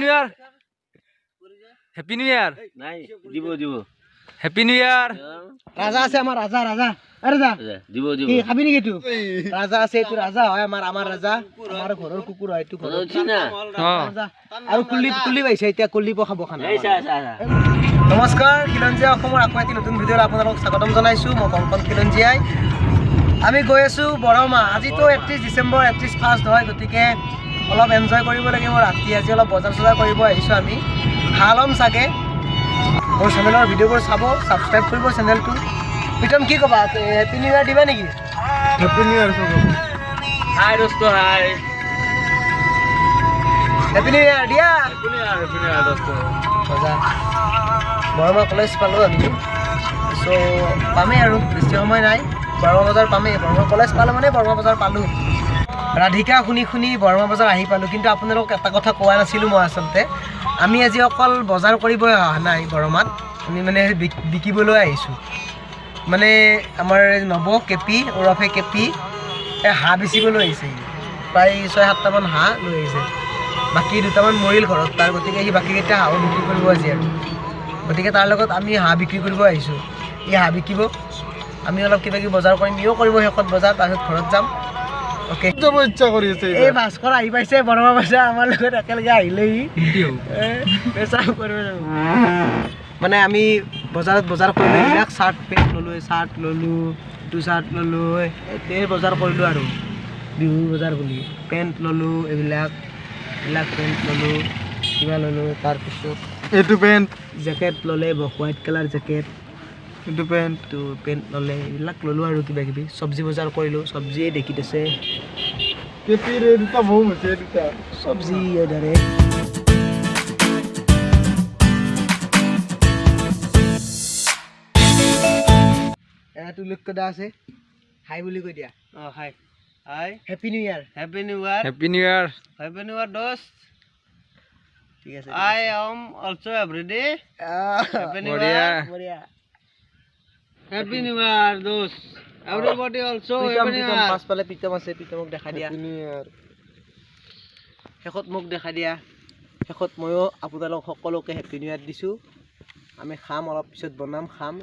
new year happy new year নাই দিব দিব হ্যাপি নিউ ইয়ার রাজা আছে আমার রাজা রাজা আরে রাজা দিব দিব কি খাবি নাকি তুই রাজা আছে তুই ৰাজা হয় আমাৰ ৰাজা আমাৰ ঘৰৰ কুকুৰ হয় তুই ঘৰৰ চিনা ৰাজা আৰু কুল্লি পাইছে এতিয়া কুল্লি খাব খানা এই চা চা নমস্কাৰ খিলঞ্জীয়া অসমৰ আকৌ এটি নতুন ভিডিঅ'ত আপোনালোকক স্বাগতম জনাইছো মই কংকন খিলঞ্জীয়াই আমি গৈ আছো বৰমা আজিতো 31 ডিচেম্বৰ 31 ফাৰ্ষ্ট হয় গতিকে অলপ এনজয় কৰিব লাগিব ৰাতি আজি অলপ বজাৰ চজাৰ কৰিব আহিছো আমি ভাল হ'ম চাগে মোৰ চেনেলৰ ভিডিঅ'বোৰ চাব সাবস্ক্ৰাইব কৰিব চেনেলটো পিটন কি কবা হ্যাপি নিউ ইয়ার দিবা নাকি হ্যাপি নিউ ইয়ার হাই দোস্ত হাই হ্যাপি নিউ ইয়ার দিয়া হ্যাপি নিউ ইয়ার দোস্ত মজা বৰমা কলেজ পালো আমি সো পামেই আৰু বেছি সময় নাই বৰমা বজাৰ পামেই বৰমা কলেজ পালো মানে বৰমা বজাৰ পালো ৰাধিকা শুনি বৰমা বজাৰ আহি পালো কিন্তু আপোনালোকক এটা কথা কোৱা নাছিলো মই আচলতে আমি আজি অকল বজাৰ কৰিব অহা নাই বৰমাত আমি মানে বিকিবলৈ আহিছো মানে আমাৰ নব কেপি ওৰফে কেপি হাঁহ বেচিবলৈ আহিছে প্ৰায় 6-7টা মান হাঁহ লৈ আহিছে বাকী দুটামান মৰিল ঘৰত তাৰ গতিকে সি বাকীকেইটা হাঁহ বিক্ৰী কৰিব আজি আৰু গতিকে তাৰ লগত আমি হাঁহ বিক্ৰী কৰিব আহিছোঁ এই হাঁহ বিকিব আমি অলপ কিবা কিবি বজাৰ কৰিম ইও কৰিব শেষত বজাৰ তাৰপিছত ঘৰত যাম অ'কে ইচ্ছা কৰি আছে এই ভাস্কৰ আহি পাইছে বৰমা বজাৰ আমাৰ লগত একেলগে আহিলেহি পেচাব কৰিব যাব মানে আমি বজাৰত বজাৰ কৰিলোঁ এইবিলাক চাৰ্ট পেণ্ট ল'লোঁ চাৰ্ট ল'লোঁ টি চাৰ্ট ল'লোঁ এই বজাৰ কৰিলোঁ আৰু বিহু বজাৰ বুলি পেণ্ট ল'লোঁ এইবিলাক পেণ্ট ল'লোঁ কিবা ল'লোঁ তাৰপিছত এইটো পেণ্ট জেকেট ল'লে হোৱাইট কালাৰ জেকেট এইটো পেণ্ট ল'লে এইবিলাক ল'লোঁ আৰু কিবা কিবি চব্জি বজাৰ কৰিলোঁ চব্জিয়ে দেখি দিছে কেপিৰ দুটা বহু হৈছে দুটা চব্জি এদাৰে তুলুকদা আছে হাই বুলি কৈ দিয়া হাই হাই happy new year happy new year happy new year happy new year দোস্ত ঠিক আছে I am also everyday happy new বঢ়িয়া year বঢ়িয়া happy new year দোস্ত everybody also পিতম happy new পিতম year পাছফালে পিতম আছে পিতমক দেখা দিয়া নিউ ইয়ার শেষত মোক দেখা দিয়া শেষত ময়ো আপোনালোক সকলোকে হেপি নিউ ইয়াৰ দিছোঁ আমি খাম অলপ পিছত বনাম খাম